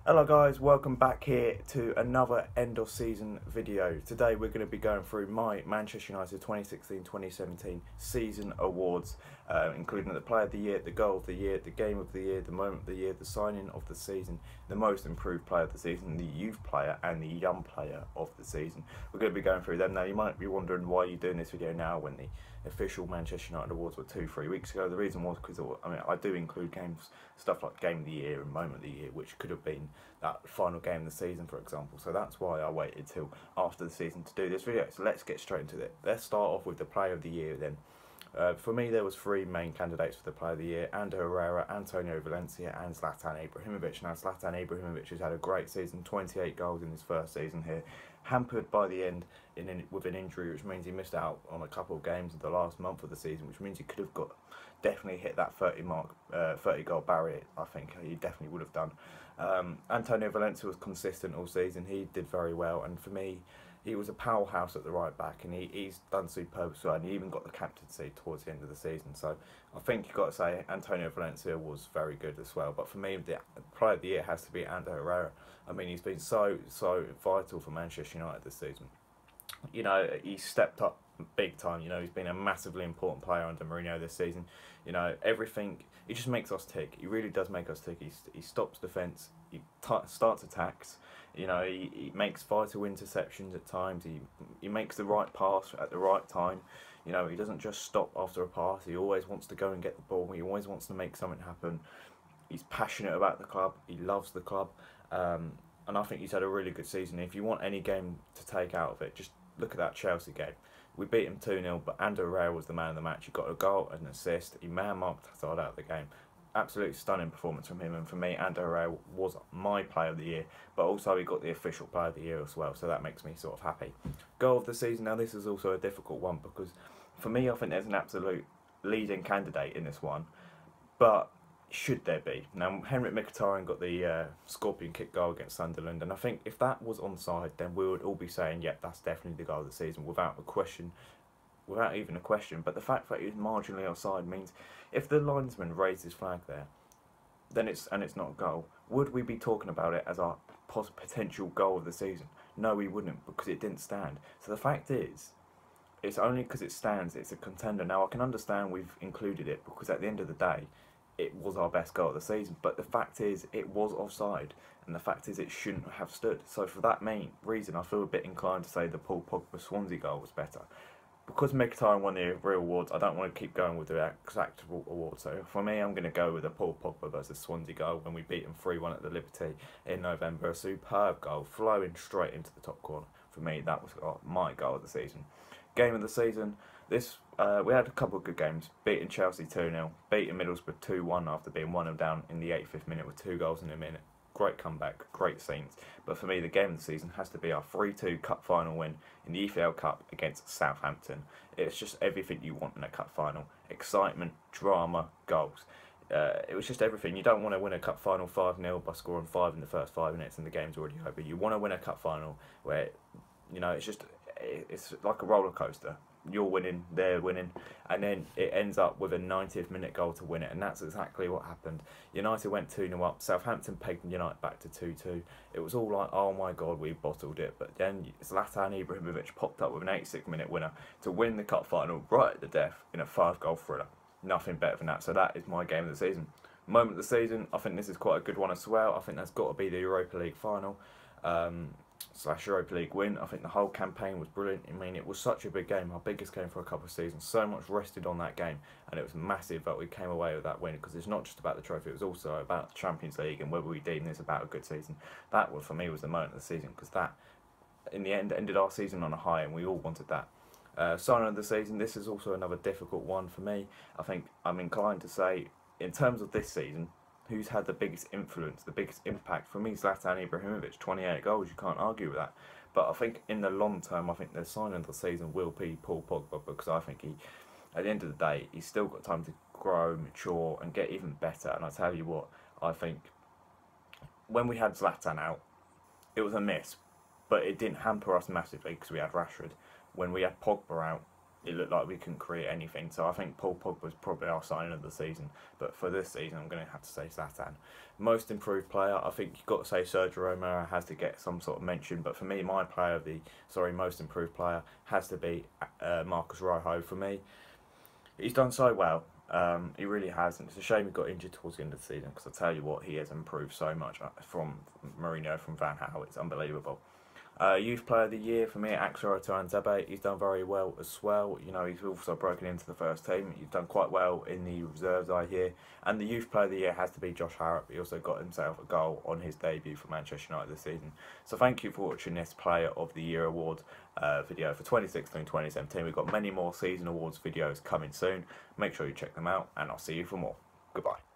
Hello guys, welcome back here to another end of season video. Today we're going to be going through my Manchester United 2016-2017 season awards, including the player of the year, the goal of the year, the game of the year, the moment of the year, the signing of the season, the most improved player of the season, the youth player and the young player of the season. We're going to be going through them. Now you might be wondering why you're doing this video now when the official Manchester United awards were 2-3 weeks ago. The reason was because I do include games, stuff like game of the year and moment of the year, which could have been that final game of the season, for example. So that's why I waited till after the season to do this video. So let's get straight into it. Let's start off with the player of the year then. For me, there was three main candidates for the player of the year: Ander Herrera, Antonio Valencia and Zlatan Ibrahimovic. Now Zlatan Ibrahimovic has had a great season, 28 goals in his first season here, hampered by the end with an injury, which means he missed out on a couple of games in the last month of the season, which means he could have definitely hit that 30 goal barrier. I think he definitely would have done. Antonio Valencia was consistent all season. He did very well, and for me, he was a powerhouse at the right back, and he's done superb as well, and he even got the captaincy towards the end of the season. So I think you've got to say Antonio Valencia was very good as well. But for me, the player of the year has to be Ander Herrera. I mean, he's been so vital for Manchester United this season. You know, he stepped up big time. You know, he's been a massively important player under Mourinho this season. You know, everything, he just makes us tick. He really does make us tick. He stops defence, he starts attacks. You know, he makes vital interceptions at times. He makes the right pass at the right time. You know, he doesn't just stop after a pass. He always wants to go and get the ball. He always wants to make something happen. He's passionate about the club. He loves the club. And I think he's had a really good season. If you want any game to take out of it, just look at that Chelsea game. We beat him 2-0, but Ander Herrera was the man of the match. He got a goal, an assist. He man-marked Hazard out of the game. Absolutely stunning performance from him, and for me, Ander Herrera was my player of the year, but also he got the official player of the year as well, so that makes me sort of happy. Goal of the season, now this is also a difficult one, because for me, I think there's an absolute leading candidate in this one, but should there be? Now, Henrik Mkhitaryan got the scorpion kick goal against Sunderland, and I think if that was onside, then we would all be saying, yep, that's definitely the goal of the season, without even a question. But the fact that he was marginally offside means if the linesman raised his flag there, then it's not a goal. Would we be talking about it as our potential goal of the season? No, we wouldn't, because it didn't stand. So the fact is, it's only because it stands, it's a contender. Now, I can understand we've included it, because at the end of the day, it was our best goal of the season, but the fact is it was offside, and the fact is it shouldn't have stood. So for that main reason, I feel a bit inclined to say the Paul Pogba Swansea goal was better. Because Mkhitaryan won the real awards, I don't want to keep going with the exact award. So for me, I'm going to go with the Paul Pogba versus Swansea goal when we beat them 3-1 at the Liberty in November. A superb goal, flowing straight into the top corner. For me, that was my goal of the season. Game of the season, we had a couple of good games. Beating Chelsea 2-0, beating Middlesbrough 2-1 after being 1-0 down in the 85th minute with 2 goals in a minute. Great comeback, great scenes. But for me, the game of the season has to be our 3-2 cup final win in the EFL Cup against Southampton. It's just everything you want in a cup final. Excitement, drama, goals. It was just everything. You don't want to win a cup final 5-0 by scoring 5 in the first 5 minutes and the game's already over. You want to win a cup final where, you know, it's like a roller coaster. You're winning, they're winning, and then it ends up with a 90th minute goal to win it, and that's exactly what happened. United went 2-0 up, Southampton pegged United back to 2-2. It was all like, oh my god, we bottled it, but then Zlatan Ibrahimovic popped up with an 86th minute winner to win the cup final right at the death in a 5-goal thriller. Nothing better than that, so that is my game of the season. Moment of the season, I think this is quite a good one as well. I think that's got to be the Europa League final. / Europa League win. I think the whole campaign was brilliant. I mean, it was such a big game, our biggest game for a couple of seasons. So much rested on that game, and it was massive that we came away with that win, because it's not just about the trophy, it was also about the Champions League and whether we deem this about a good season. That was, for me, was the moment of the season, because that, in the end, ended our season on a high, and we all wanted that. Signing of the season, this is also another difficult one for me. I think I'm inclined to say, in terms of this season, who's had the biggest influence, the biggest impact? For me, Zlatan Ibrahimovic, 28 goals, you can't argue with that. But I think in the long term, I think the signing of the season will be Paul Pogba, because I think he, at the end of the day, he's still got time to grow, mature, and get even better. And I tell you what, I think when we had Zlatan out, it was a miss, but it didn't hamper us massively because we had Rashford. When we had Pogba out, it looked like we couldn't create anything. So I think Paul Pogba was probably our signing of the season. But for this season, I'm going to have to say Zlatan. Most improved player, I think you've got to say Sergio Romero has to get some sort of mention. But for me, my most improved player has to be Marcus Rojo. For me, he's done so well. He really has, and it's a shame he got injured towards the end of the season, because I tell you what, he has improved so much from Mourinho, from Van Gaal. It's unbelievable. Youth Player of the Year for me, Axel Tuanzebe. He's done very well as well. You know, he's also broken into the first team. He's done quite well in the reserves, I hear. And the Youth Player of the Year has to be Josh Harrop. He also got himself a goal on his debut for Manchester United this season. So thank you for watching this Player of the Year award video for 2016-2017. We've got many more Season Awards videos coming soon. Make sure you check them out, and I'll see you for more. Goodbye.